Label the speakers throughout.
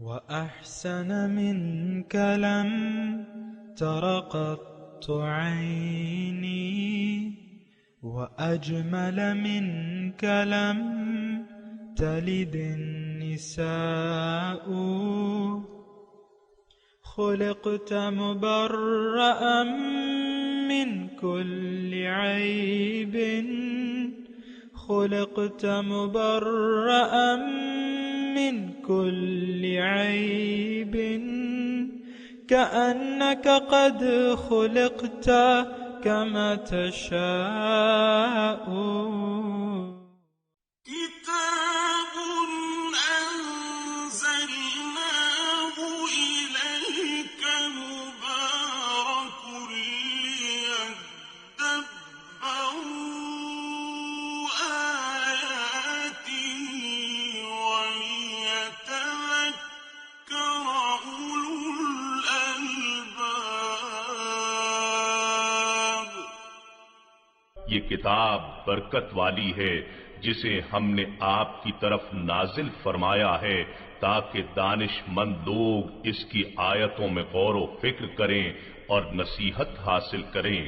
Speaker 1: وأحسن منك لم تر قط عيني وأجمل منك لم تلد النساء خلقت مبرأ من كل عيب خلقت مبرأ من كل عيب كأنك قد خلقت كما تشاء
Speaker 2: كتاب أنزلناه إليك مبارك ليدبروا آياته وليتذكر أولو الألباب.
Speaker 3: یہ کتاب برکت والی ہے جسے ہم نے آپ کی طرف نازل فرمایا ہے تاکہ دانش مند لوگ اس کی آیتوں میں غور و فکر کریں اور نصیحت حاصل کریں.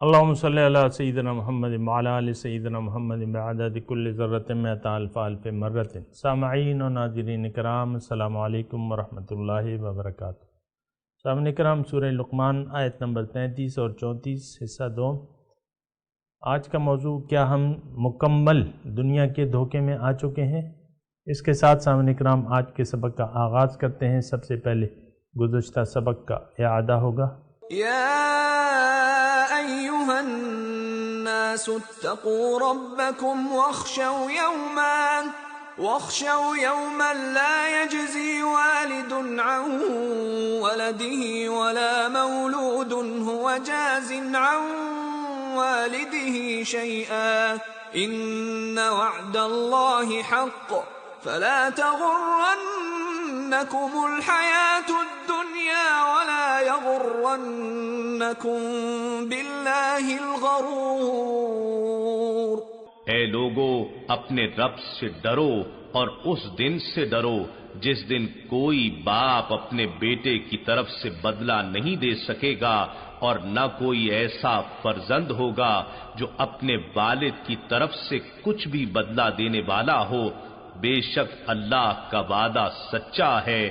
Speaker 4: اللہم صلی علی سیدنا محمد وعلی آل سیدنا محمد بعدد کل ذرۃ مئۃ الف الف مرۃ. سامعین و ناظرین کرام، السلام علیکم ورحمۃ اللہ وبرکاتہ. سامعین کرام، سورہ لقمان آیت نمبر 33 اور 34 حصہ 2. آج کا موضوع، کیا ہم مکمل دنیا کے دھوکے میں آ چکے ہیں؟ اس کے ساتھ سامعین کرام آج کے سبق کا آغاز کرتے ہیں. سب سے پہلے گزشتہ سبق کا اعادہ ہوگا.
Speaker 5: يا أيها الناس اتقوا ربكم واخشوا يوما لا يجزي والد عن ولده ولا مولود هو جاز عن والده شيئا إن وعد الله حق فلا تغرنكم الحياة الدنيا ولا يغرنكم بالله الغرور.
Speaker 3: اے لوگو، اپنے رب سے ڈرو اور اس دن سے ڈرو جس دن کوئی باپ اپنے بیٹے کی طرف سے بدلہ نہیں دے سکے گا اور نہ کوئی ایسا فرزند ہوگا جو اپنے والد کی طرف سے کچھ بھی بدلہ دینے والا ہو. بے شک اللہ کا وعدہ سچا ہے،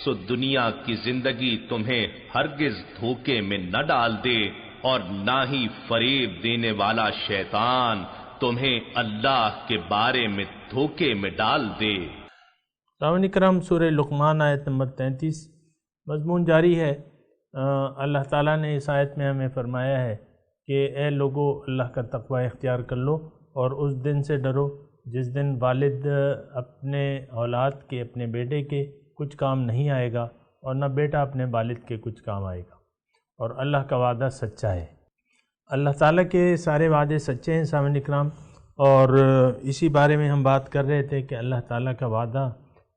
Speaker 3: سو دنیا کی زندگی تمہیں ہرگز دھوکے میں نہ ڈال دے اور نہ ہی فریب دینے والا شیطان تمہیں اللہ کے بارے میں دھوکے میں ڈال دے.
Speaker 4: سامعین کرام، سورہ لقمان آیت نمبر 33 مضمون جاری ہے. اللہ تعالیٰ نے اس آیت میں ہمیں فرمایا ہے کہ اے لوگو، اللہ کا تقوی اختیار کر لو اور اس دن سے ڈرو جس دن والد اپنے اولاد کے، اپنے بیٹے کے کچھ کام نہیں آئے گا اور نہ بیٹا اپنے والد کے کچھ کام آئے گا. اور اللہ کا وعدہ سچا ہے. اللہ تعالیٰ کے سارے وعدے سچے ہیں سامعین اکرام، اور اسی بارے میں ہم بات کر رہے تھے کہ اللہ تعالیٰ کا وعدہ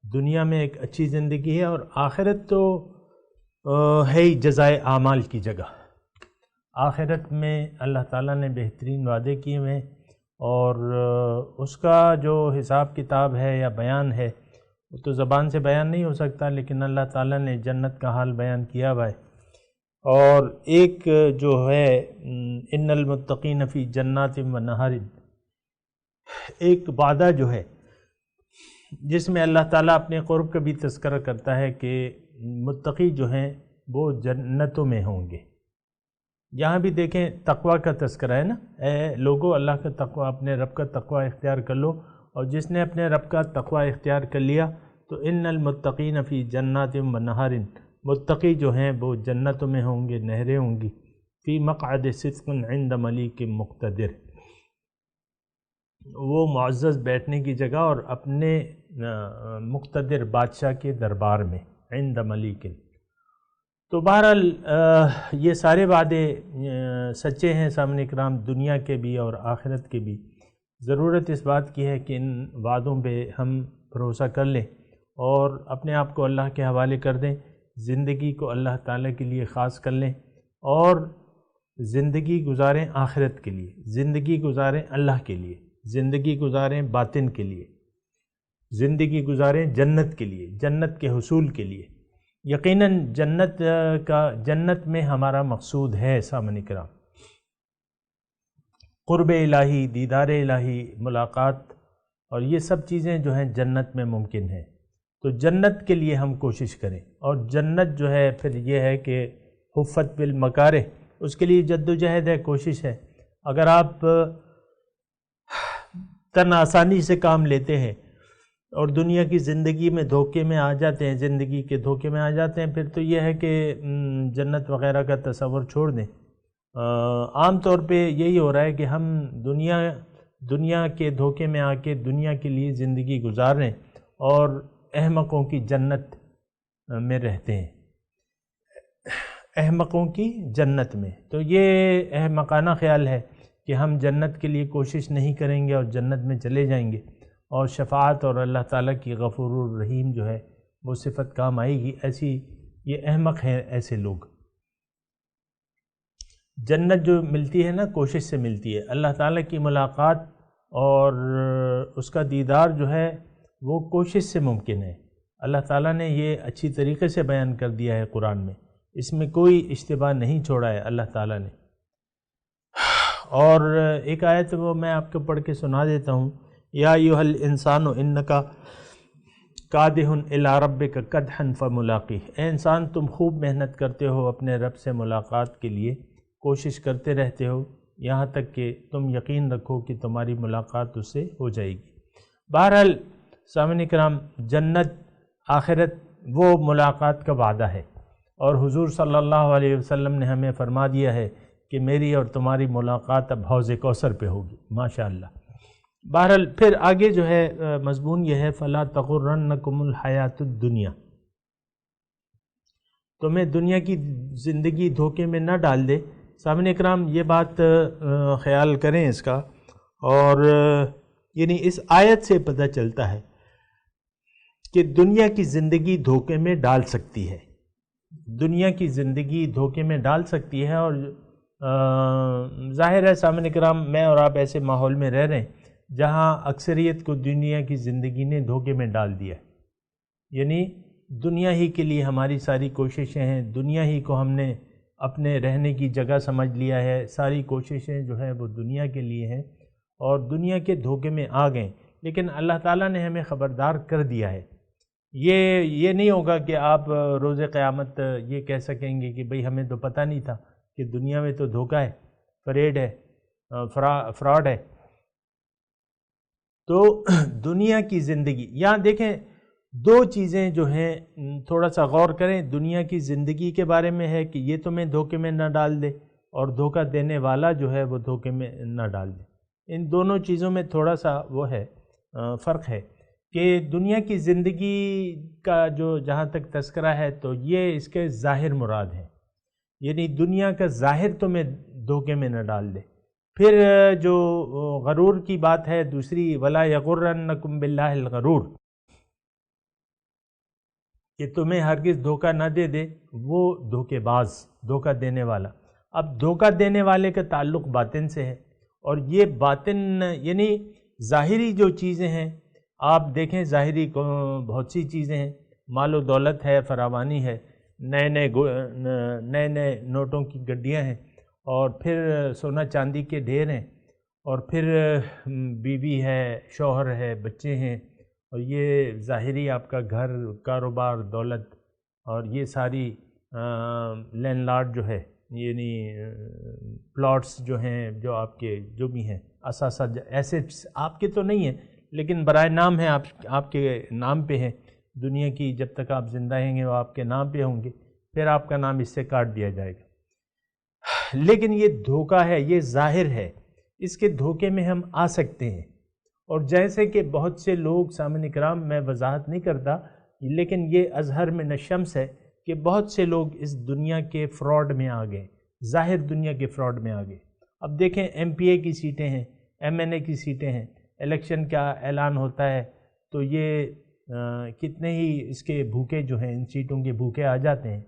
Speaker 4: دنیا میں ایک اچھی زندگی ہے، اور آخرت تو ہے ہی جزائے اعمال کی جگہ. آخرت میں اللہ تعالیٰ نے بہترین وعدے کیے ہوئے ہیں، اور اس کا جو حساب کتاب ہے یا بیان ہے وہ تو زبان سے بیان نہیں ہو سکتا، لیکن اللہ تعالیٰ نے جنت کا حال بیان کیا ہوا ہے. اور ایک جو ہے ان المتقین فی جنات و نہر، ایک وعدہ جو ہے جس میں اللہ تعالیٰ اپنے قرب کا بھی تذکرہ کرتا ہے کہ متقی جو ہیں وہ جنتوں میں ہوں گے. یہاں بھی دیکھیں تقوی کا تذکرہ ہے نا، اے لوگو، اللہ کا تقوی، اپنے رب کا تقوی اختیار کر لو. اور جس نے اپنے رب کا تقوی اختیار کر لیا تو ان المتقین فی جنات و نہر، متقی جو ہیں وہ جنتوں میں ہوں گے، نہریں ہوں گی. فی مقعد صدق عند ملیک مقتدر، وہ معزز بیٹھنے کی جگہ اور اپنے مقتدر بادشاہ کے دربار میں، عند ملیک. تو بہرحال یہ سارے وعدے سچے ہیں سامنے کرام، دنیا کے بھی اور آخرت کے بھی. ضرورت اس بات کی ہے کہ ان وعدوں پہ ہم بھروسہ کر لیں اور اپنے آپ کو اللہ کے حوالے کر دیں، زندگی کو اللہ تعالیٰ کے لیے خاص کر لیں اور زندگی گزاریں آخرت کے لیے، زندگی گزاریں اللہ کے لیے، زندگی گزاریں باطن کے لیے. زندگی گزاریں جنت کے لیے، جنت کے حصول کے لیے۔ یقیناً جنت میں ہمارا مقصود ہے سامعین کرام، قرب الہی، دیدار الہی، ملاقات، اور یہ سب چیزیں جو ہیں جنت میں ممکن ہیں۔ تو جنت کے لیے ہم کوشش کریں، اور جنت جو ہے پھر یہ ہے کہ حفت بالمکارہ، اس کے لیے جد و جہد ہے، کوشش ہے۔ اگر آپ تن آسانی سے کام لیتے ہیں اور دنیا کی زندگی میں دھوکے میں آ جاتے ہیں، زندگی کے دھوکے میں آ جاتے ہیں، پھر تو یہ ہے کہ جنت وغیرہ کا تصور چھوڑ دیں۔ عام طور پہ یہی ہو رہا ہے کہ ہم دنیا کے دھوکے میں آ کے دنیا کے لیے زندگی گزار رہے ہیں اور احمقوں کی جنت میں رہتے ہیں، احمقوں کی جنت میں۔ تو یہ احمقانہ خیال ہے کہ ہم جنت کے لیے کوشش نہیں کریں گے اور جنت میں چلے جائیں گے، اور شفاعت اور اللہ تعالیٰ کی غفور الرحیم جو ہے وہ صفت کام آئے گی۔ ایسی یہ احمق ہیں ایسے لوگ۔ جنت جو ملتی ہے نا، کوشش سے ملتی ہے۔ اللہ تعالیٰ کی ملاقات اور اس کا دیدار جو ہے وہ کوشش سے ممکن ہے۔ اللہ تعالیٰ نے یہ اچھی طریقے سے بیان کر دیا ہے قرآن میں، اس میں کوئی اشتباہ نہیں چھوڑا ہے اللہ تعالیٰ نے۔ اور ایک آیت وہ میں آپ کو پڑھ کے سنا دیتا ہوں، یا ایھا الانسان انک کادح الی ربک کدحا فملاقیہ، اے انسان تم خوب محنت کرتے ہو اپنے رب سے ملاقات کے لیے، کوشش کرتے رہتے ہو یہاں تک کہ تم یقین رکھو کہ تمہاری ملاقات اس سے ہو جائے گی۔ بہرحال سامعین کرام، جنت آخرت وہ ملاقات کا وعدہ ہے، اور حضور صلی اللہ علیہ وسلم نے ہمیں فرما دیا ہے کہ میری اور تمہاری ملاقات اب حوض کوثر پہ ہوگی، ماشاءاللہ۔ بہرحال پھر آگے جو ہے مضمون یہ ہے، فَلَا تَغُرَّنَّكُمُ الْحَيَاةُ الدُّنْيَا، تمہیں دنیا کی زندگی دھوکے میں نہ ڈال دے۔ سامعین اکرام یہ بات خیال کریں اس کا، اور یعنی اس آیت سے پتہ چلتا ہے کہ دنیا کی زندگی دھوکے میں ڈال سکتی ہے، دنیا کی زندگی دھوکے میں ڈال سکتی ہے۔ اور ظاہر ہے سامعین اکرام، میں اور آپ ایسے ماحول میں رہ رہے ہیں جہاں اکثریت کو دنیا کی زندگی نے دھوکے میں ڈال دیا ہے، یعنی دنیا ہی کے لیے ہماری ساری کوششیں ہیں، دنیا ہی کو ہم نے اپنے رہنے کی جگہ سمجھ لیا ہے، ساری کوششیں جو ہیں وہ دنیا کے لیے ہیں اور دنیا کے دھوکے میں آ گئے۔ لیکن اللہ تعالیٰ نے ہمیں خبردار کر دیا ہے، یہ نہیں ہوگا کہ آپ روز قیامت یہ کہہ سکیں گے کہ بھئی ہمیں تو پتہ نہیں تھا کہ دنیا میں تو دھوکہ ہے، فریب ہے، فراڈ ہے۔ تو دنیا کی زندگی، یہاں دیکھیں دو چیزیں جو ہیں تھوڑا سا غور کریں، دنیا کی زندگی کے بارے میں ہے کہ یہ تمہیں دھوکے میں نہ ڈال دے، اور دھوکہ دینے والا جو ہے وہ دھوکے میں نہ ڈال دے۔ ان دونوں چیزوں میں تھوڑا سا وہ ہے فرق ہے کہ دنیا کی زندگی کا جو جہاں تک تذکرہ ہے تو یہ اس کے ظاہر مراد ہے، یعنی دنیا کا ظاہر تمہیں دھوکے میں نہ ڈال دے۔ پھر جو غرور کی بات ہے دوسری، وَلَا يَغُرَّنَّكُمْ بِاللَّهِ الْغَرُورُ، کہ تمہیں ہرگز دھوکہ نہ دے دے وہ دھوکے باز، دھوکہ دینے والا۔ اب دھوکہ دینے والے کا تعلق باطن سے ہے، اور یہ باطن یعنی ظاہری جو چیزیں ہیں، آپ دیکھیں ظاہری بہت سی چیزیں ہیں، مال و دولت ہے، فراوانی ہے، نئے نئے نوٹوں کی گڈیاں ہیں، اور پھر سونا چاندی کے ڈھیر ہیں، اور پھر بیوی ہے، شوہر ہے، بچے ہیں، اور یہ ظاہری آپ کا گھر، کاروبار، دولت، اور یہ ساری لینڈ لارڈ جو ہے، یعنی پلاٹس جو ہیں، جو آپ کے جو بھی ہیں اثاثہ ایسیٹس آپ کے تو نہیں ہیں لیکن برائے نام ہیں، آپ کے نام پہ ہیں، دنیا کی جب تک آپ زندہ ہیں گے وہ آپ کے نام پہ ہوں گے، پھر آپ کا نام اس سے کاٹ دیا جائے گا۔ لیکن یہ دھوکہ ہے، یہ ظاہر ہے، اس کے دھوکے میں ہم آ سکتے ہیں، اور جیسے کہ بہت سے لوگ سامعین اکرام، میں وضاحت نہیں کرتا لیکن یہ اظہر من الشمس ہے کہ بہت سے لوگ اس دنیا کے فراڈ میں آ گئے، ظاہر دنیا کے فراڈ میں آ گئے۔ اب دیکھیں ایم پی اے کی سیٹیں ہیں، ایم این اے کی سیٹیں ہیں، الیکشن کا اعلان ہوتا ہے تو یہ کتنے ہی اس کے بھوکے جو ہیں، ان سیٹوں کے بھوکے آ جاتے ہیں،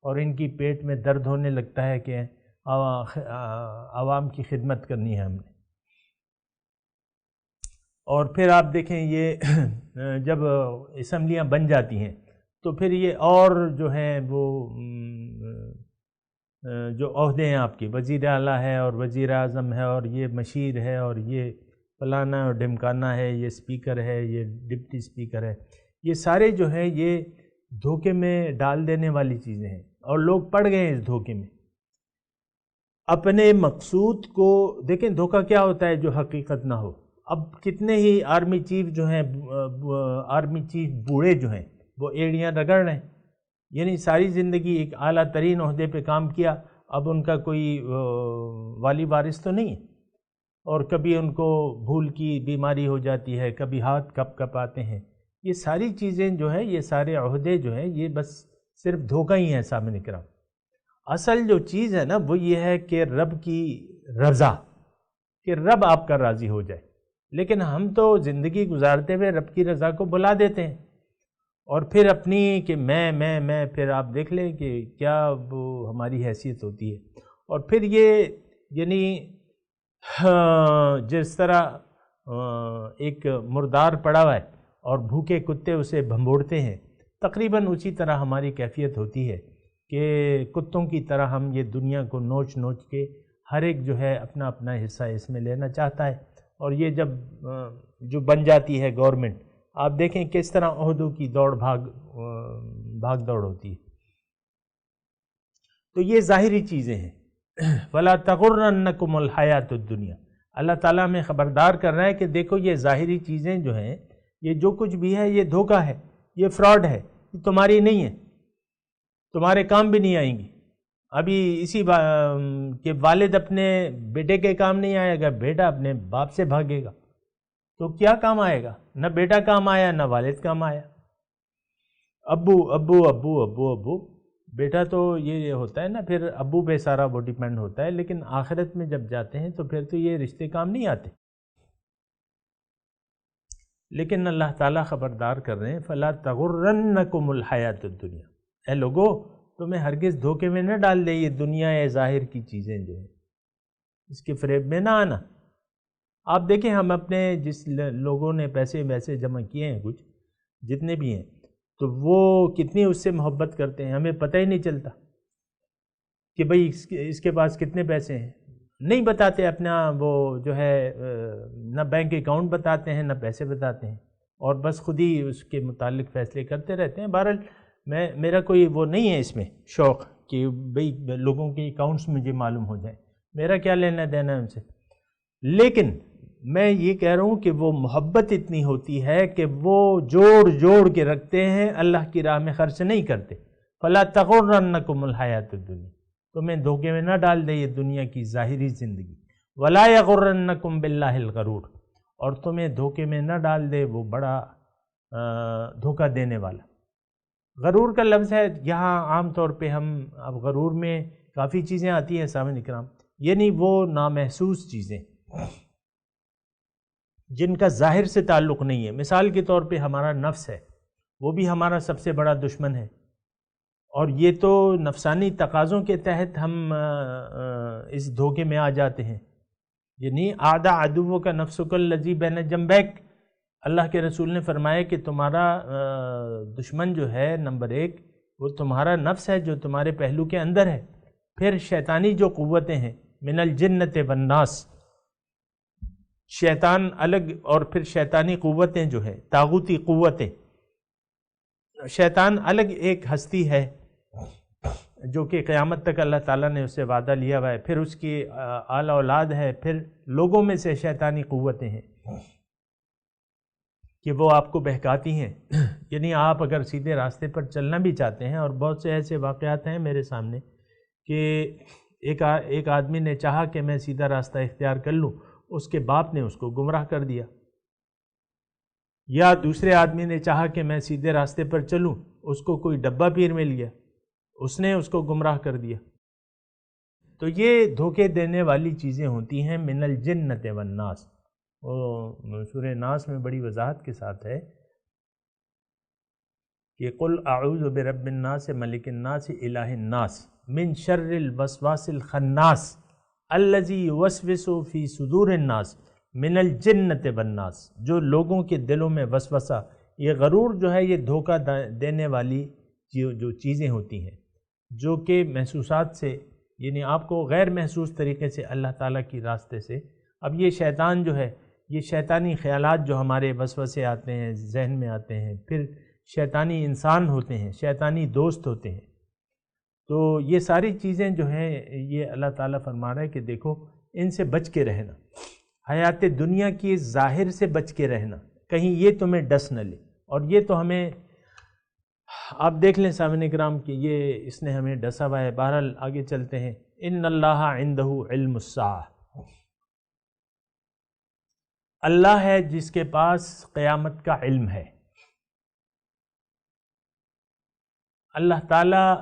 Speaker 4: اور ان کی پیٹ میں درد ہونے لگتا ہے کہ عوام کی خدمت کرنی ہے ہم نے۔ اور پھر آپ دیکھیں یہ جب اسمبلیاں بن جاتی ہیں تو پھر یہ اور جو ہیں وہ جو عہدے ہیں آپ کی، وزیر اعلیٰ ہے اور وزیر اعظم ہے اور یہ مشیر ہے اور یہ فلانا اور ڈمکانا ہے، یہ اسپیکر ہے، یہ ڈپٹی اسپیکر ہے، یہ سارے جو ہیں یہ دھوکے میں ڈال دینے والی چیزیں ہیں، اور لوگ پڑ گئے ہیں اس دھوکے میں۔ اپنے مقصود کو دیکھیں، دھوکہ کیا ہوتا ہے جو حقیقت نہ ہو۔ اب کتنے ہی آرمی چیف جو ہیں، آرمی چیف بوڑھے جو ہیں وہ ایڑیاں رگڑ رہے ہیں، یعنی ساری زندگی ایک اعلیٰ ترین عہدے پہ کام کیا، اب ان کا کوئی والی وارث تو نہیں ہے، اور کبھی ان کو بھول کی بیماری ہو جاتی ہے، کبھی ہاتھ کپ کپ آتے ہیں۔ یہ ساری چیزیں جو ہے، یہ سارے عہدے جو ہیں، یہ بس صرف دھوکہ ہی ہے سامنے کرام۔ اصل جو چیز ہے نا وہ یہ ہے کہ رب کی رضا، کہ رب آپ کا راضی ہو جائے۔ لیکن ہم تو زندگی گزارتے ہوئے رب کی رضا کو بلا دیتے ہیں، اور پھر اپنی کہ میں پھر آپ دیکھ لیں کہ کیا وہ ہماری حیثیت ہوتی ہے۔ اور پھر یہ یعنی جس طرح ایک مردار پڑا ہوا ہے اور بھوکے کتے اسے بھنبوڑتے ہیں، تقریباً اسی طرح ہماری کیفیت ہوتی ہے کہ کتوں کی طرح ہم یہ دنیا کو نوچ نوچ کے ہر ایک جو ہے اپنا اپنا حصہ اس میں لینا چاہتا ہے۔ اور یہ جب جو بن جاتی ہے گورنمنٹ، آپ دیکھیں کس طرح عہدوں کی بھاگ دوڑ ہوتی ہے۔ تو یہ ظاہری چیزیں ہیں۔ فَلَا تَغُرَّنَّكُمُ الْحَيَاةُ الدُّنْيَا، اللہ تعالیٰ ہمیں خبردار کر رہا ہے کہ دیکھو یہ ظاہری چیزیں جو ہیں، یہ جو کچھ بھی ہے یہ دھوکہ ہے، یہ فراڈ ہے، یہ تمہاری نہیں ہے، تمہارے کام بھی نہیں آئیں گی۔ ابھی اسی کہ والد اپنے بیٹے کے کام نہیں آئے گا، بیٹا اپنے باپ سے بھاگے گا، تو کیا کام آئے گا؟ نہ بیٹا کام آیا نہ والد کام آیا۔ ابو ابو ابو ابو ابو، بیٹا تو یہ ہوتا ہے نا، پھر ابو پہ سارا وہ ڈیپینڈ ہوتا ہے، لیکن آخرت میں جب جاتے ہیں تو پھر تو یہ رشتے کام نہیں آتے۔ لیکن اللہ تعالیٰ خبردار کر رہے ہیں فَلَا تَغُرَّنَّكُمُ الْحَيَاةُ الدُّنْيَا، اے لوگو تمہیں ہرگز دھوکے میں نہ ڈال دے یہ دنیا یا ظاہر کی چیزیں جو ہیں، اس کے فریب میں نہ آنا۔ آپ دیکھیں ہم اپنے جس لوگوں نے پیسے ویسے جمع کیے ہیں، کچھ جتنے بھی ہیں، تو وہ کتنی اس سے محبت کرتے ہیں، ہمیں پتہ ہی نہیں چلتا کہ بھئی اس کے پاس کتنے پیسے ہیں، نہیں بتاتے اپنا وہ جو ہے، نہ بینک اکاؤنٹ بتاتے ہیں نہ پیسے بتاتے ہیں، اور بس خود ہی اس کے متعلق فیصلے کرتے رہتے ہیں۔ بہرحال میرا کوئی وہ نہیں ہے اس میں شوق کہ بھئی لوگوں کے اکاؤنٹس مجھے معلوم ہو جائیں، میرا کیا لینا دینا ہے ان سے۔ لیکن میں یہ کہہ رہا ہوں کہ وہ محبت اتنی ہوتی ہے کہ وہ جوڑ کے رکھتے ہیں، اللہ کی راہ میں خرچ نہیں کرتے۔ فَلَا تَغُرَّنَّكُمُ الْحَيَاةُ الدُّنْيَا، تمہیں دھوکے میں نہ ڈال دے یہ دنیا کی ظاہری زندگی۔ وَلَا يَغُرَّنَّكُمْ بِاللَّهِ الْغَرُورُ، اور تمہیں دھوکے میں نہ ڈال دے وہ بڑا دھوکہ دینے والا۔ غرور کا لفظ ہے یہاں عام طور پہ ہم اب غرور میں کافی چیزیں آتی ہیں سامعین کرام، یعنی وہ نامحسوس چیزیں جن کا ظاہر سے تعلق نہیں ہے۔ مثال کے طور پہ ہمارا نفس ہے، وہ بھی ہمارا سب سے بڑا دشمن ہے، اور یہ تو نفسانی تقاضوں کے تحت ہم اس دھوکے میں آ جاتے ہیں۔ یعنی اعداء عدو کا نفسک الذی بین جنبیک، اللہ کے رسول نے فرمایا کہ تمہارا دشمن جو ہے نمبر ایک وہ تمہارا نفس ہے جو تمہارے پہلو کے اندر ہے، پھر شیطانی جو قوتیں ہیں من الجنت والناس، شیطان الگ، اور پھر شیطانی قوتیں جو ہے طاغوتی قوتیں، شیطان الگ ایک ہستی ہے جو کہ قیامت تک اللہ تعالیٰ نے اسے وعدہ لیا ہوا ہے، پھر اس کی اعلی اولاد ہے، پھر لوگوں میں سے شیطانی قوتیں ہیں کہ وہ آپ کو بہکاتی ہیں۔ یعنی آپ اگر سیدھے راستے پر چلنا بھی چاہتے ہیں، اور بہت سے ایسے واقعات ہیں میرے سامنے کہ ایک آدمی نے چاہا کہ میں سیدھا راستہ اختیار کر لوں، اس کے باپ نے اس کو گمراہ کر دیا، یا دوسرے آدمی نے چاہا کہ میں سیدھے راستے پر چلوں، اس کو کوئی ڈبہ پیر مل گیا، اس نے اس کو گمراہ کر دیا۔ تو یہ دھوکے دینے والی چیزیں ہوتی ہیں من الجنت والناس۔ وہ سورہ ناس میں بڑی وضاحت کے ساتھ ہے کہ قل اعوذ برب الناس ملک الناس الہ الناس من شر الوسواس الخناس الذی یوسوس فی صدور الناس من الجنت والناس، جو لوگوں کے دلوں میں وسوسہ، یہ غرور جو ہے یہ دھوکہ دینے والی جو چیزیں ہوتی ہیں جو کہ محسوسات سے، یعنی آپ کو غیر محسوس طریقے سے اللہ تعالیٰ کی راستے سے، اب یہ شیطان جو ہے یہ شیطانی خیالات جو ہمارے وسوسے آتے ہیں ذہن میں آتے ہیں، پھر شیطانی انسان ہوتے ہیں، شیطانی دوست ہوتے ہیں، تو یہ ساری چیزیں جو ہیں یہ اللہ تعالیٰ فرما رہا ہے کہ دیکھو ان سے بچ کے رہنا، حیات دنیا کی ظاہر سے بچ کے رہنا، کہیں یہ تمہیں ڈس نہ لے۔ اور یہ تو ہمیں آپ دیکھ لیں سامعین کرام کہ یہ اس نے ہمیں ڈسا ہوا ہے۔ بہرحال آگے چلتے ہیں۔ ان اللہ عندہ علم الساعہ، اللہ ہے جس کے پاس قیامت کا علم ہے۔ اللہ تعالیٰ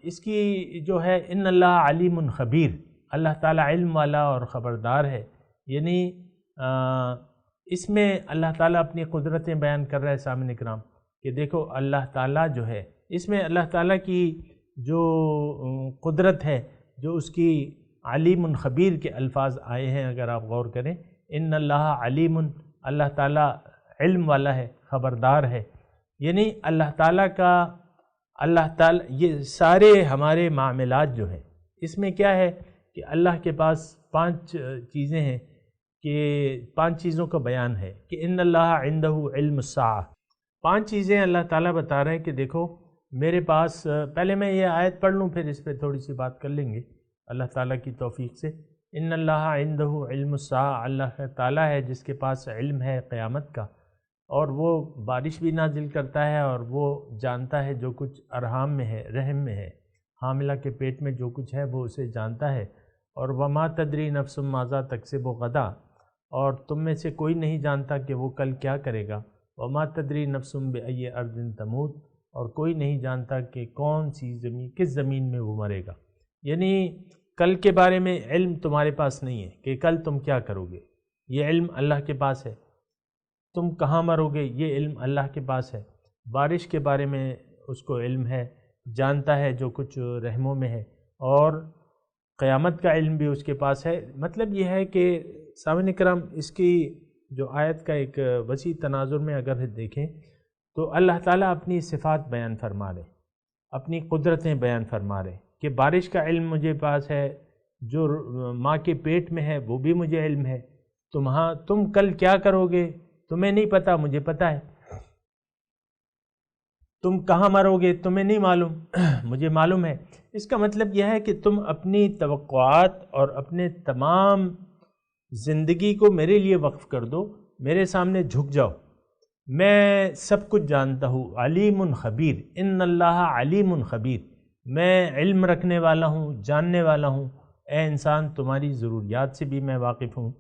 Speaker 4: اس کی جو ہے ان اللہ علیم خبیر، اللہ تعالیٰ علم والا اور خبردار ہے، یعنی اس میں اللہ تعالیٰ اپنی قدرتیں بیان کر رہا ہے سامعین کرام کہ دیکھو اللہ تعالیٰ جو ہے اس میں اللہ تعالیٰ کی جو قدرت ہے، جو اس کی علیم خبیر کے الفاظ آئے ہیں، اگر آپ غور کریں، ان اللہ علیم، اللہ تعالیٰ علم والا ہے، خبردار ہے، یعنی اللہ تعالیٰ کا، اللہ تعالیٰ یہ سارے ہمارے معاملات جو ہیں اس میں کیا ہے کہ اللہ کے پاس 5 چیزیں ہیں، کہ 5 چیزوں کا بیان ہے کہ ان اللہ عندہ علم الساعہ، 5 چیزیں اللہ تعالیٰ بتا رہے ہیں کہ دیکھو میرے پاس، پہلے میں یہ آیت پڑھ لوں پھر اس پہ تھوڑی سی بات کر لیں گے اللہ تعالیٰ کی توفیق سے۔ ان اللہ عندہ علم الساعہ، اللہ تعالیٰ ہے جس کے پاس علم ہے قیامت کا، اور وہ بارش بھی نازل کرتا ہے، اور وہ جانتا ہے جو کچھ ارحام میں ہے، رحم میں ہے، حاملہ کے پیٹ میں جو کچھ ہے وہ اسے جانتا ہے، اور وما تدری نفس ماذا تکسب غدا، اور تم میں سے کوئی نہیں جانتا کہ وہ کل کیا کرے گا، وما تدری نفس بأی ارض تموت، اور کوئی نہیں جانتا کہ کون سی زمین، کس زمین میں وہ مرے گا، یعنی کل کے بارے میں علم تمہارے پاس نہیں ہے کہ کل تم کیا کرو گے، یہ علم اللہ کے پاس ہے، تم کہاں مرو گے یہ علم اللہ کے پاس ہے، بارش کے بارے میں اس کو علم ہے، جانتا ہے جو کچھ رحموں میں ہے، اور قیامت کا علم بھی اس کے پاس ہے۔ مطلب یہ ہے کہ سامعین کرام اس کی جو آیت کا ایک وسیع تناظر میں اگر دیکھیں تو اللہ تعالیٰ اپنی صفات بیان فرما رہے، اپنی قدرتیں بیان فرما رہے کہ بارش کا علم مجھے پاس ہے، جو ماں کے پیٹ میں ہے وہ بھی مجھے علم ہے، تم کل کیا کرو گے تمہیں نہیں پتہ، مجھے پتہ ہے، تم کہاں مرو گے تمہیں نہیں معلوم، مجھے معلوم ہے۔ اس کا مطلب یہ ہے کہ تم اپنی توقعات اور اپنے تمام زندگی کو میرے لیے وقف کر دو، میرے سامنے جھک جاؤ، میں سب کچھ جانتا ہوں، علیم خبیر، ان اللہ علیم خبیر، میں علم رکھنے والا ہوں، جاننے والا ہوں، اے انسان تمہاری ضروریات سے بھی میں واقف ہوں،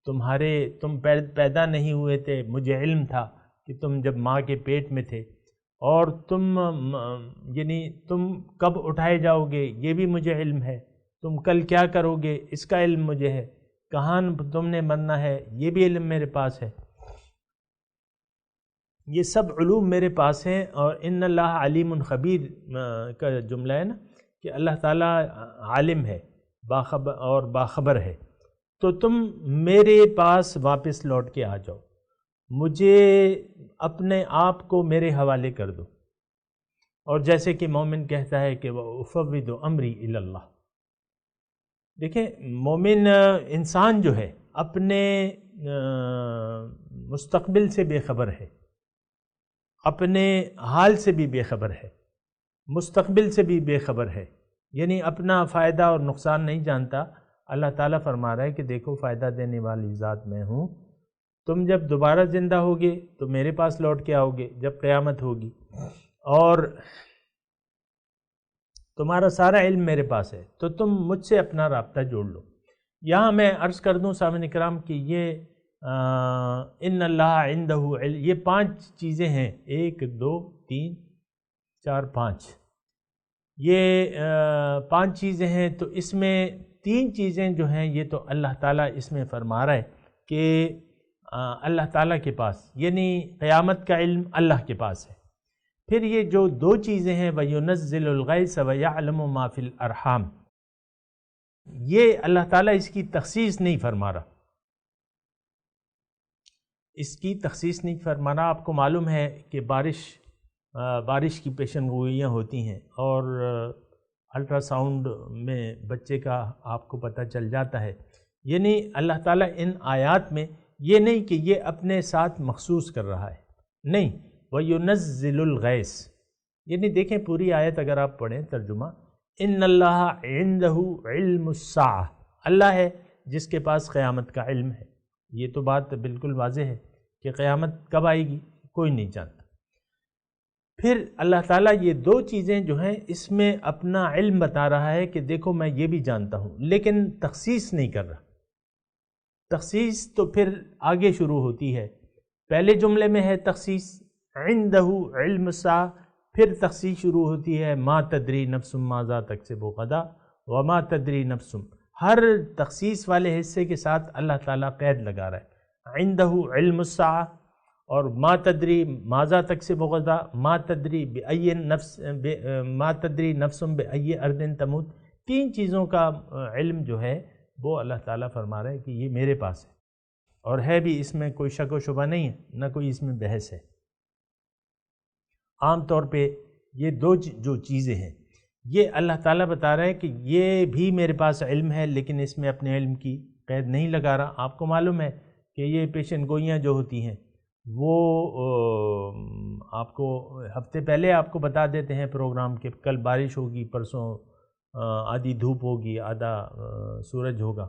Speaker 4: تم پیدا نہیں ہوئے تھے مجھے علم تھا کہ تم جب ماں کے پیٹ میں تھے، اور یعنی تم کب اٹھائے جاؤ گے یہ بھی مجھے علم ہے، تم کل کیا کرو گے اس کا علم مجھے ہے، کہاں تم نے مرنا ہے یہ بھی علم میرے پاس ہے، یہ سب علوم میرے پاس ہیں۔ اور ان اللہ علیم خبیر کا جملہ ہے نا کہ اللہ تعالیٰ عالم ہے اور باخبر ہے، تو تم میرے پاس واپس لوٹ کے آ جاؤ، مجھے اپنے آپ کو میرے حوالے کر دو، اور جیسے کہ مومن کہتا ہے کہ وَأُفَوِّضُ أَمْرِي إِلَى اللَّهِ، دیکھیں مومن انسان جو ہے اپنے مستقبل سے بے خبر ہے، اپنے حال سے بھی بے خبر ہے، مستقبل سے بھی بے خبر ہے، یعنی اپنا فائدہ اور نقصان نہیں جانتا۔ اللہ تعالیٰ فرما رہا ہے کہ دیکھو فائدہ دینے والی ذات میں ہوں، تم جب دوبارہ زندہ ہوگے تو میرے پاس لوٹ کے آؤ گے جب قیامت ہوگی، اور تمہارا سارا علم میرے پاس ہے، تو تم مجھ سے اپنا رابطہ جوڑ لو۔ یہاں میں عرض کر دوں سامعین کرام کہ یہ ان اللہ عندہ علم، یہ 5 چیزیں ہیں، 1 2 3 4 5، یہ 5 چیزیں ہیں، تو اس میں 3 چیزیں جو ہیں یہ تو اللہ تعالیٰ اس میں فرما رہا ہے کہ اللہ تعالیٰ کے پاس، یعنی قیامت کا علم اللہ کے پاس ہے۔ پھر یہ جو 2 چیزیں ہیں وَيُنَزِّلُ الْغَيْثَ وَيَعْلَمُ مَا فِي الْأَرْحَامِ، یہ اللہ تعالیٰ اس کی تخصیص نہیں فرما رہا، اس کی تخصیص نہیں فرمانا۔ آپ کو معلوم ہے کہ بارش کی پیشن گوئیاں ہوتی ہیں، اور الٹرا ساؤنڈ میں بچے کا آپ کو پتہ چل جاتا ہے۔ یعنی اللہ تعالیٰ ان آیات میں یہ نہیں کہ یہ اپنے ساتھ مخصوص کر رہا ہے، نہیں، وَيُنَزِّلُ الْغَيْثَ، یعنی دیکھیں پوری آیت اگر آپ پڑھیں ترجمہ، ان اللہ عندہ علم الساعہ، اللہ ہے جس کے پاس قیامت کا علم ہے۔ یہ تو بات بالکل واضح ہے کہ قیامت کب آئے گی کوئی نہیں جانتا۔ پھر اللہ تعالیٰ یہ دو چیزیں جو ہیں اس میں اپنا علم بتا رہا ہے کہ دیکھو میں یہ بھی جانتا ہوں، لیکن تخصیص نہیں کر رہا۔ تخصیص تو پھر آگے شروع ہوتی ہے، پہلے جملے میں ہے تخصیص عندہ علم الساعہ، پھر تخصیص شروع ہوتی ہے ما تدری نفس ماذا تکسب غدا وما تدری نفس۔ ہر تخصیص والے حصے کے ساتھ اللہ تعالیٰ قید لگا رہا ہے، عندہ علم الساعہ اور ما تدری ماذا تکسب غدا، ما تدری بأی نفس ما تدری نفس بأی ارض تموت۔ تین چیزوں کا علم جو ہے وہ اللہ تعالیٰ فرما رہا ہے کہ یہ میرے پاس ہے، اور ہے بھی، اس میں کوئی شک و شبہ نہیں ہے، نہ کوئی اس میں بحث ہے۔ عام طور پہ یہ دو جو چیزیں ہیں یہ اللہ تعالیٰ بتا رہا ہے کہ یہ بھی میرے پاس علم ہے، لیکن اس میں اپنے علم کی قید نہیں لگا رہا۔ آپ کو معلوم ہے کہ یہ پیشن گوئیاں جو ہوتی ہیں وہ آپ کو ہفتے پہلے آپ کو بتا دیتے ہیں پروگرام کہ کل بارش ہوگی، پرسوں آدھی دھوپ ہوگی، آدھا سورج ہوگا،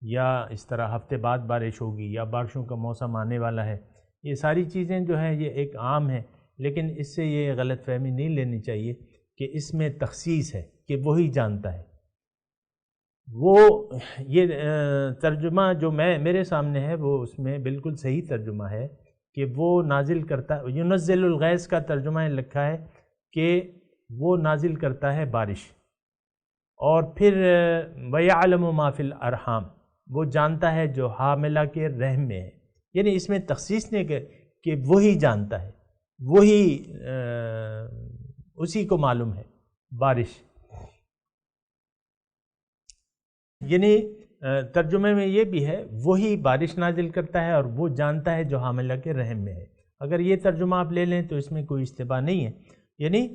Speaker 4: یا اس طرح ہفتے بعد بارش ہوگی، یا بارشوں کا موسم آنے والا ہے۔ یہ ساری چیزیں جو ہیں یہ ایک عام ہے، لیکن اس سے یہ غلط فہمی نہیں لینی چاہیے کہ اس میں تخصیص ہے کہ وہی جانتا ہے۔ وہ یہ ترجمہ جو میرے سامنے ہے وہ اس میں بالکل صحیح ترجمہ ہے کہ وہ نازل کرتا ہے۔ يُنَزِّلُ الْغَيْثَ کا ترجمہ لکھا ہے کہ وہ نازل کرتا ہے بارش، اور پھر وَيَعْلَمُ مَا فِي الْأَرْحَامِ، وہ جانتا ہے جو حاملہ کے رحم میں ہے۔ یعنی اس میں تخصیص نہیں کہ وہی جانتا ہے، وہی اسی کو معلوم ہے بارش۔ یعنی ترجمے میں یہ بھی ہے وہی بارش نازل کرتا ہے اور وہ جانتا ہے جو حاملہ کے رحم میں ہے۔ اگر یہ ترجمہ آپ لے لیں تو اس میں کوئی اشتباہ نہیں ہے، یعنی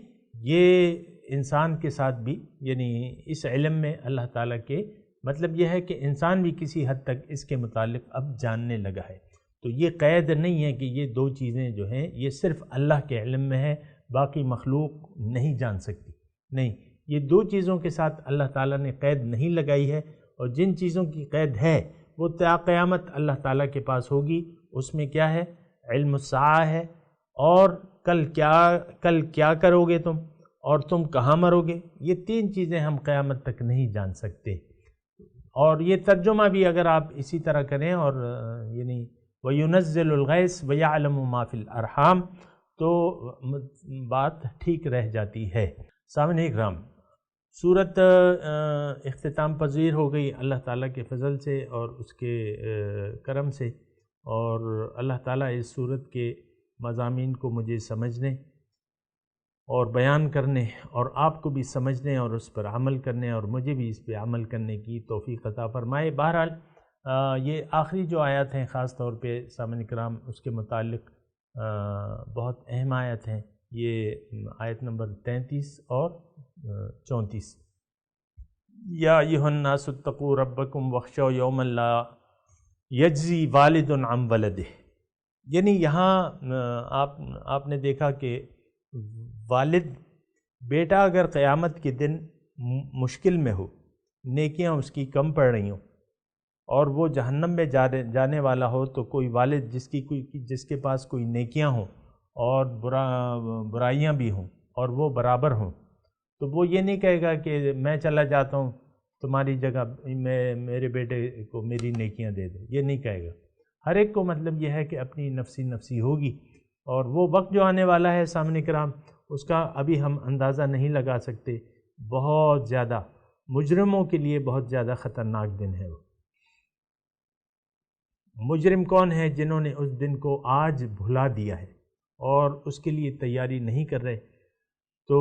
Speaker 4: یہ انسان کے ساتھ بھی، یعنی اس علم میں اللہ تعالیٰ کے مطلب یہ ہے کہ انسان بھی کسی حد تک اس کے متعلق اب جاننے لگا ہے۔ تو یہ قید نہیں ہے کہ یہ دو چیزیں جو ہیں یہ صرف اللہ کے علم میں ہے، باقی مخلوق نہیں جان سکتی، نہیں، یہ دو چیزوں کے ساتھ اللہ تعالیٰ نے قید نہیں لگائی ہے، اور جن چیزوں کی قید ہے وہ تا قیامت اللہ تعالیٰ کے پاس ہوگی۔ اس میں کیا ہے؟ علم الساعہ ہے، اور کل کیا کرو گے تم، اور تم کہاں مرو گے، یہ تین چیزیں ہم قیامت تک نہیں جان سکتے۔ اور یہ ترجمہ بھی اگر آپ اسی طرح کریں، اور یعنی وَيُنَزِّلُ الْغَيْثَ وَيَعْلَمُ مَا فِي الْأَرْحَامِ، تو بات ٹھیک رہ جاتی ہے۔ سامعین اکرام، سورت اختتام پذیر ہو گئی اللہ تعالیٰ کے فضل سے اور اس کے کرم سے، اور اللہ تعالیٰ اس سورت کے مضامین کو مجھے سمجھنے اور بیان کرنے، اور آپ کو بھی سمجھنے اور اس پر عمل کرنے، اور مجھے بھی اس پہ عمل کرنے کی توفیق عطا فرمائے۔ بہرحال یہ آخری جو آیات ہیں خاص طور پہ سامعین کرام اس کے متعلق بہت اہم آیت ہیں، یہ آیت نمبر 33 اور 34۔ یا ایھا الناس اتقوا ربکم واخشوا یوما لا یجزی والد عن ولدہ، یعنی یہاں آپ نے دیکھا کہ والد بیٹا اگر قیامت کے دن مشکل میں ہو، نیکیاں اس کی کم پڑ رہی ہوں اور وہ جہنم میں جانے والا ہو، تو کوئی والد جس کے پاس کوئی نیکیاں ہوں اور برائیاں بھی ہوں اور وہ برابر ہوں، تو وہ یہ نہیں کہے گا کہ میں چلا جاتا ہوں تمہاری جگہ، میرے بیٹے کو میری نیکیاں دے دے، یہ نہیں کہے گا۔ ہر ایک کو مطلب یہ ہے کہ اپنی نفسی ہوگی، اور وہ وقت جو آنے والا ہے سامعین کرام اس کا ابھی ہم اندازہ نہیں لگا سکتے، بہت زیادہ مجرموں کے لیے بہت زیادہ خطرناک دن ہے۔ وہ مجرم کون ہے؟ جنہوں نے اس دن کو آج بھلا دیا ہے اور اس کے لیے تیاری نہیں کر رہے۔ تو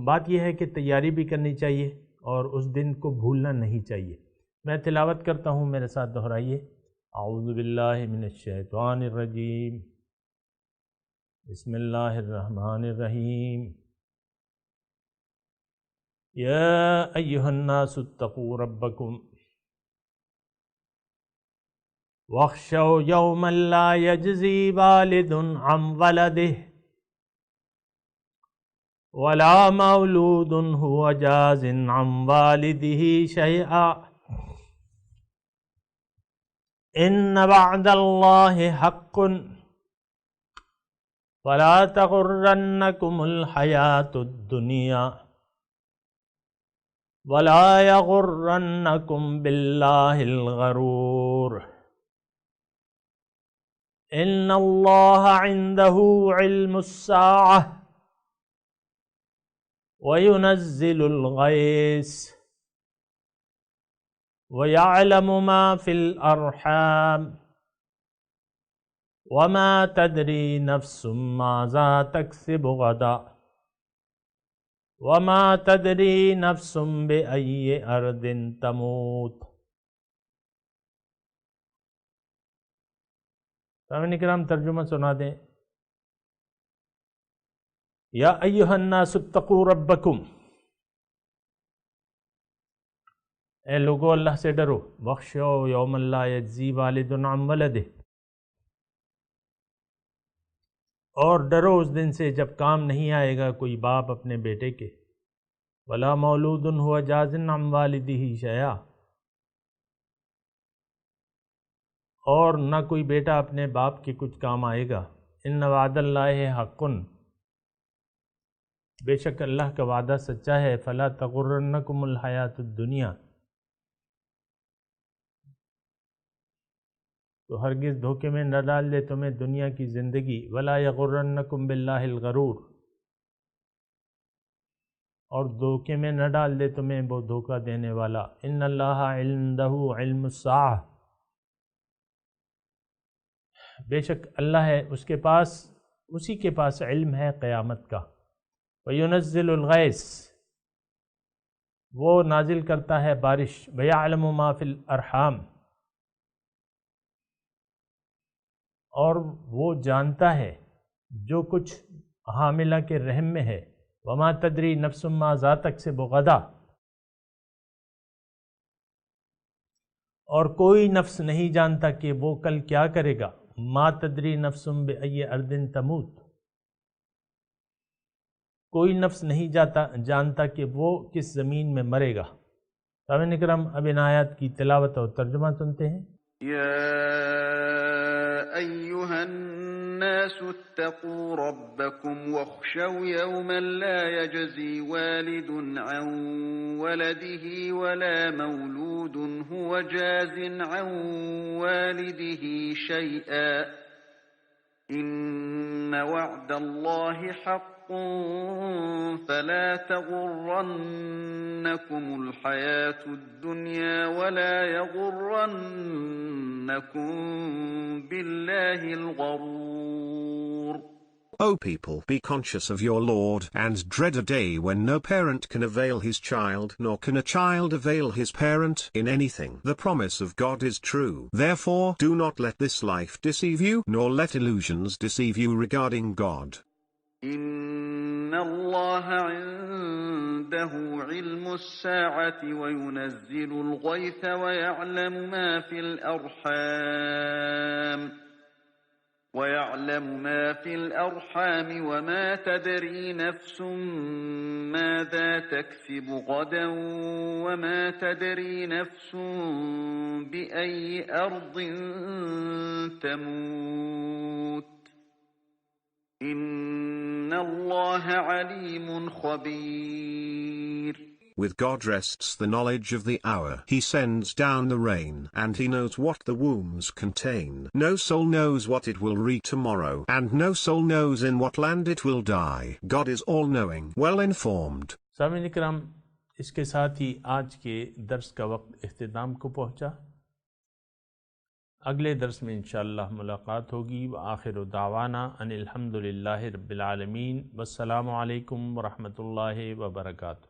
Speaker 4: بات یہ ہے کہ تیاری بھی کرنی چاہیے اور اس دن کو بھولنا نہیں چاہیے۔ میں تلاوت کرتا ہوں، میرے ساتھ دہرائیے۔ اعوذ باللہ من الشیطان الرجیم بسم اللہ الرحمن الرحیم یا ایہا الناس اتقوا ربکم واخشوا یوما لا یجزی والد عن ولده ولا مولود هو جاز عن والده شیئا ان وعد اللہ حق فلا تغرنکم الحیاۃ الدنیا ولا یغرنکم باللہ الغرور ان اللہ عندہ علم الساعہ وینزل الغیث وَيَعْلَمُ مَا فِي الْأَرْحَامِ وَمَا تَدْرِي نَفْسٌ مَاذَا تَكْسِبُ غَدًا وَمَا تَدْرِي نَفْسٌ بِأَيِّ أَرْضٍ تَمُوتُ۔ سامعین کرام ترجمہ سنا دیں۔ یا ایھا الناس اتقوا ربکم، اے لوگو اللہ سے ڈرو، واخشوا یوما لا یجزی والد عن ولدہ، اور ڈرو اس دن سے جب کام نہیں آئے گا کوئی باپ اپنے بیٹے کے، ولا مولود هو جاز عن والدہ شیئا، اور نہ کوئی بیٹا اپنے باپ کے کچھ کام آئے گا۔ ان وعد اللہ حق، بے شک اللہ کا وعدہ سچا ہے۔ فلا تغرنکم الحیاۃ الدنیا، تو ہرگز دھوکے میں نہ ڈال دے تمہیں دنیا کی زندگی، ولا یغرنکم باللہ الغرور، اور دھوکے میں نہ ڈال دے تمہیں وہ دھوکہ دینے والا۔ ان اللہ عندہ علم الساعہ، بے شک اللہ ہے اس کے پاس، اسی کے پاس علم ہے قیامت کا۔ وَيُنَزِّلُ الْغَيْثَ، وہ نازل کرتا ہے بارش۔ وَيَعْلَمُ مَا فِي الْأَرْحَامِ، اور وہ جانتا ہے جو کچھ حاملہ کے رحم میں ہے۔ وَمَا تَدْرِي نَفْسٌ مَاذَا تَكْسِبُ غَدًا، اور کوئی نفس نہیں جانتا کہ وہ کل کیا کرے گا۔ مَا تَدْرِي نَفْسٌ بِأَيِّ أَرْضٍ تَمُوتُ، کوئی نفس نہیں جانتا کہ وہ کس زمین میں مرے گا۔ سامعین اکرام اب ان آیات کی تلاوت اور ترجمہ سنتے ہیں۔
Speaker 6: يا أيها الناس اتقوا ربكم واخشوا يوما لا يجزي والد عن ولده ولا مولود هو جاز عن والده شيئا إن وعد الله حق فلا تغرنكم الحياة الدنيا ولا يغرنكم بالله الغرور۔
Speaker 7: O people, be conscious of your Lord, and dread a day when no parent can avail his child, nor can a child avail his parent in anything. The promise of God is true. Therefore, do not let this life deceive you, nor let illusions deceive you regarding God.
Speaker 6: إن الله عنده علم الساعة وينزل الغيث ويعلم ما في الأرحام وما تدري نفس ماذا تكسب غدا وما تدري نفس بأي أرض تموت إن الله عليم خبير۔
Speaker 7: With God rests the knowledge of the hour. He sends down the rain, and he knows what the wombs contain. No soul knows what it will read tomorrow, and no soul knows in what land it will die. God is all-knowing, well-informed.
Speaker 4: سامعین اکرام، اس کے ساتھ ہی آج کے درس کا وقت اختتام کو پہنچا۔ اگلے درس میں انشاءاللہ ملاقات ہوگی۔ وآخر دعوانا ان الحمدللہ رب العالمین، والسلام علیکم ورحمۃ اللہ وبرکاتہ۔